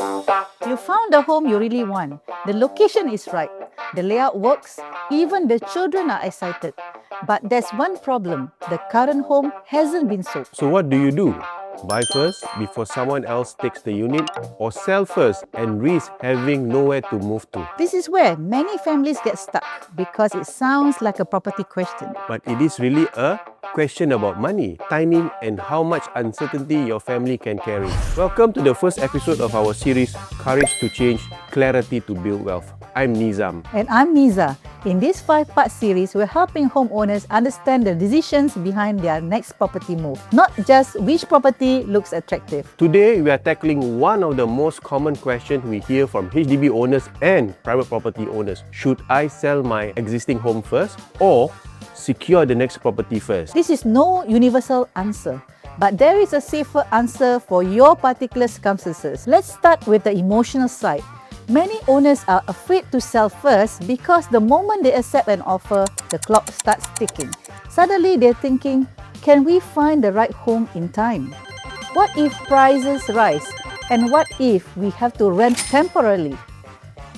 You found the home you really want. The location is right. The layout works. Even the children are excited. But there's one problem. The current home hasn't been sold. So what do? Buy first before someone else takes the unit, or sell first and risk having nowhere to move to? This is where many families get stuck because it sounds like a property question. But it is really a question about money, timing, and how much uncertainty your family can carry. Welcome to the first episode of our series, Courage to Change, Clarity to Build Wealth. I'm Nizam. And I'm Niza. In this 5-part series, we're helping homeowners understand the decisions behind their next property move, not just which property looks attractive. Today, we are tackling one of the most common questions we hear from HDB owners and private property owners. Should I sell my existing home first or secure the next property first? This is no universal answer, but there is a safer answer for your particular circumstances. Let's start with the emotional side. Many owners are afraid to sell first because the moment they accept an offer, the clock starts ticking. Suddenly they're thinking, can we find the right home in time? What if prices rise? And what if we have to rent temporarily?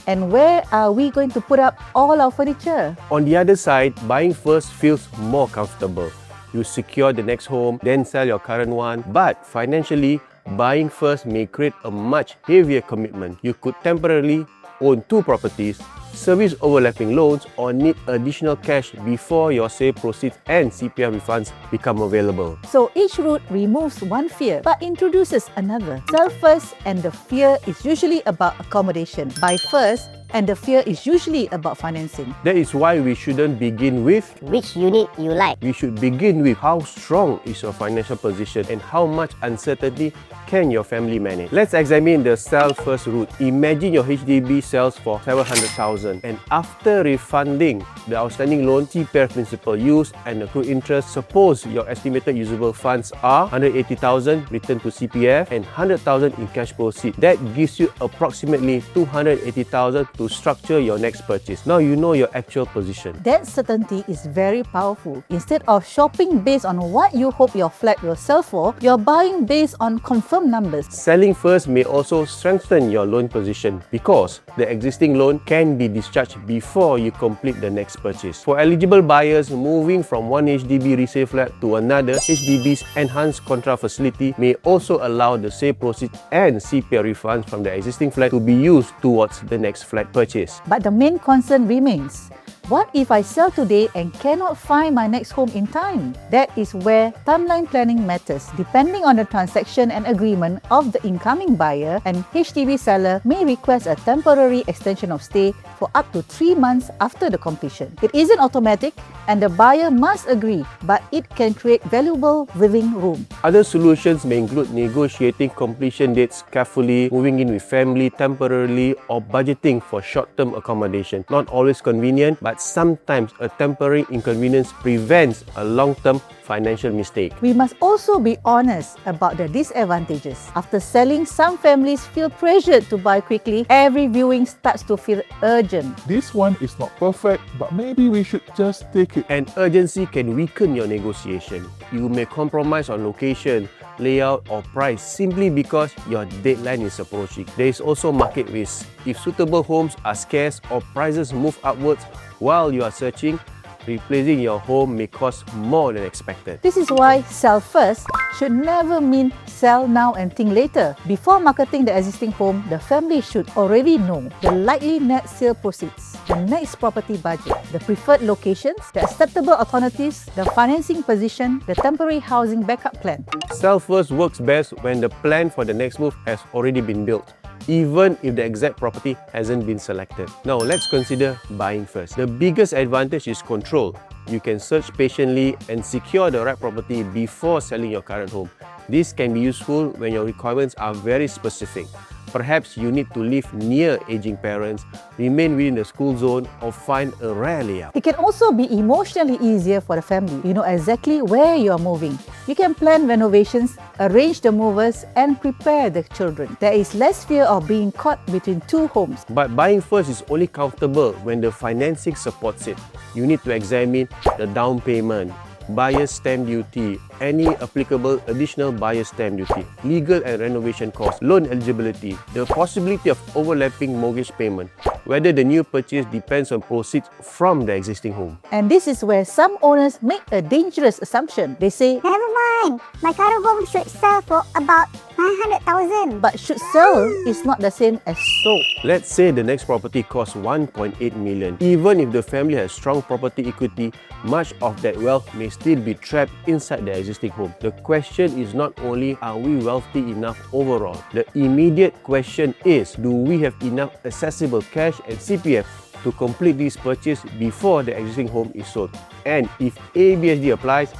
And where are we going to put up all our furniture? On the other side, buying first feels more comfortable. You secure the next home, then sell your current one. But financially, buying first may create a much heavier commitment. You could temporarily own 2 properties, service overlapping loans, or need additional cash before your sale proceeds and CPF refunds become available. So each route removes one fear but introduces another. Sell first and the fear is usually about accommodation. Buy first and the fear is usually about financing. That is why we shouldn't begin with which unit you like. We should begin with how strong is your financial position and how much uncertainty can your family manage. Let's examine the sell first route. Imagine your HDB sells for 700,000 and after refunding the outstanding loan, CPF principal used and accrued interest, suppose your estimated usable funds are 180,000 returned to CPF and 100,000 in cash proceeds. That gives you approximately 280,000 to structure your next purchase. Now you know your actual position. That certainty is very powerful. Instead of shopping based on what you hope your flat will sell for, you're buying based on confirmed numbers. Selling first may also strengthen your loan position because the existing loan can be discharged before you complete the next purchase. For eligible buyers moving from one HDB resale flat to another, HDB's enhanced contra facility may also allow the sale proceeds and CPF refunds from the existing flat to be used towards the next flat purchase. But the main concern remains. What if I sell today and cannot find my next home in time? That is where timeline planning matters. Depending on the transaction and agreement of the incoming buyer, an HDB seller may request a temporary extension of stay for up to 3 months after the completion. It isn't automatic and the buyer must agree, but it can create valuable living room. Other solutions may include negotiating completion dates carefully, moving in with family temporarily, or budgeting for short-term accommodation. Not always convenient, but sometimes a temporary inconvenience prevents a long-term financial mistake. We must also be honest about the disadvantages. After selling, some families feel pressured to buy quickly. Every viewing starts to feel urgent. This one is not perfect, but maybe we should just take it. And urgency can weaken your negotiation. You may compromise on location, layout, or price simply because your deadline is approaching. There is also market risk. If suitable homes are scarce or prices move upwards while you are searching, replacing your home may cost more than expected. This is why sell first should never mean sell now and think later. Before marketing the existing home, the family should already know the likely net sale proceeds, the next property budget, the preferred locations, the acceptable alternatives, the financing position, the temporary housing backup plan. Sell first works best when the plan for the next move has already been built, even if the exact property hasn't been selected. Now let's consider buying first. The biggest advantage is control. You can search patiently and secure the right property before selling your current home. This can be useful when your requirements are very specific. Perhaps you need to live near aging parents, remain within the school zone, or find a rare layout. It can also be emotionally easier for the family. You know exactly where you are moving. You can plan renovations, arrange the movers, and prepare the children. There is less fear of being caught between 2 homes. But buying first is only comfortable when the financing supports it. You need to examine the down payment, buyer's stamp duty, any applicable additional buyer's stamp duty, legal and renovation costs, loan eligibility, the possibility of overlapping mortgage payment, whether the new purchase depends on proceeds from the existing home. And this is where some owners make a dangerous assumption. They say, Never mind, my current home should sell for about 900,000. but should sell is not the same as sold. Let's say the next property costs 1.8 million. Even if the family has strong property equity, much of that wealth may still be trapped inside the existing home. The question is not only are we wealthy enough overall, the immediate question is, do we have enough accessible cash and CPF to complete this purchase before the existing home is sold? And if ABSD applies,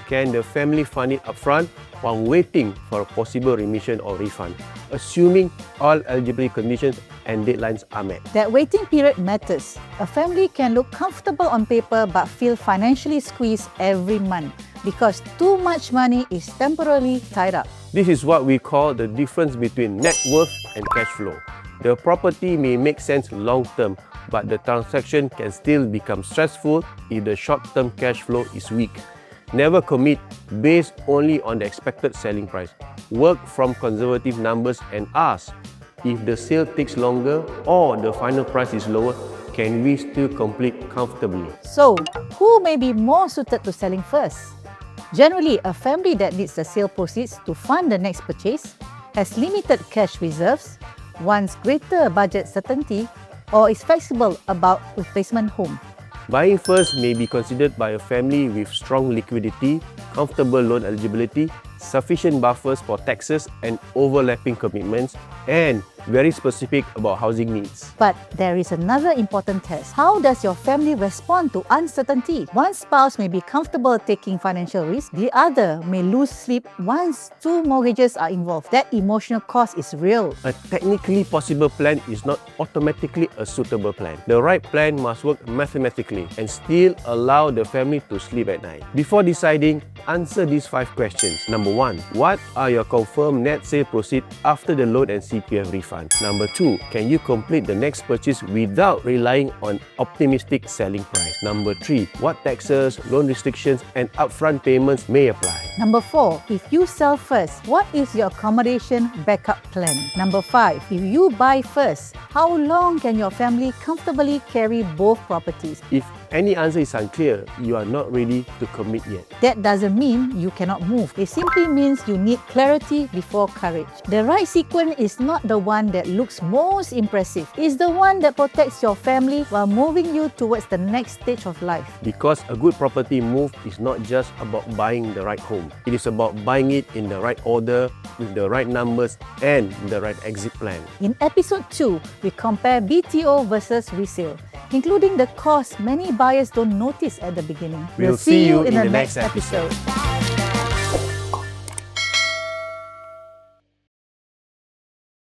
can the family fund it upfront while waiting for a possible remission or refund, assuming all eligibility conditions and deadlines are met? That waiting period matters. A family can look comfortable on paper but feel financially squeezed every month because too much money is temporarily tied up. This is what we call the difference between net worth and cash flow. The property may make sense long term, but the transaction can still become stressful if the short-term cash flow is weak. Never commit based only on the expected selling price. Work from conservative numbers and ask, if the sale takes longer or the final price is lower, can we still complete comfortably? So, who may be more suited to selling first? Generally, a family that needs the sale proceeds to fund the next purchase, has limited cash reserves, wants greater budget certainty, or is flexible about replacement home. Buying first may be considered by a family with strong liquidity, comfortable loan eligibility, sufficient buffers for taxes and overlapping commitments, and very specific about housing needs. But there is another important test. How does your family respond to uncertainty? One spouse may be comfortable taking financial risk, the other may lose sleep once two mortgages are involved. That emotional cost is real. A technically possible plan is not automatically a suitable plan. The right plan must work mathematically and still allow the family to sleep at night. Before deciding, answer these 5 questions. Number 1. What are your confirmed net sale proceeds after the loan and CPF refund? Number 2. Can you complete the next purchase without relying on optimistic selling price? Number 3. What taxes, loan restrictions and upfront payments may apply? Number 4, if you sell first, what is your accommodation backup plan? Number 5, if you buy first, how long can your family comfortably carry both properties? If any answer is unclear, you are not ready to commit yet. That doesn't mean you cannot move. It simply means you need clarity before courage. The right sequence is not the one that looks most impressive. It's the one that protects your family while moving you towards the next stage of life. Because a good property move is not just about buying the right home. It is about buying it in the right order, with the right numbers and the right exit plan. In episode 2, we compare BTO versus resale, including the costs many buyers don't notice at the beginning. We'll see you in the next episode. episode.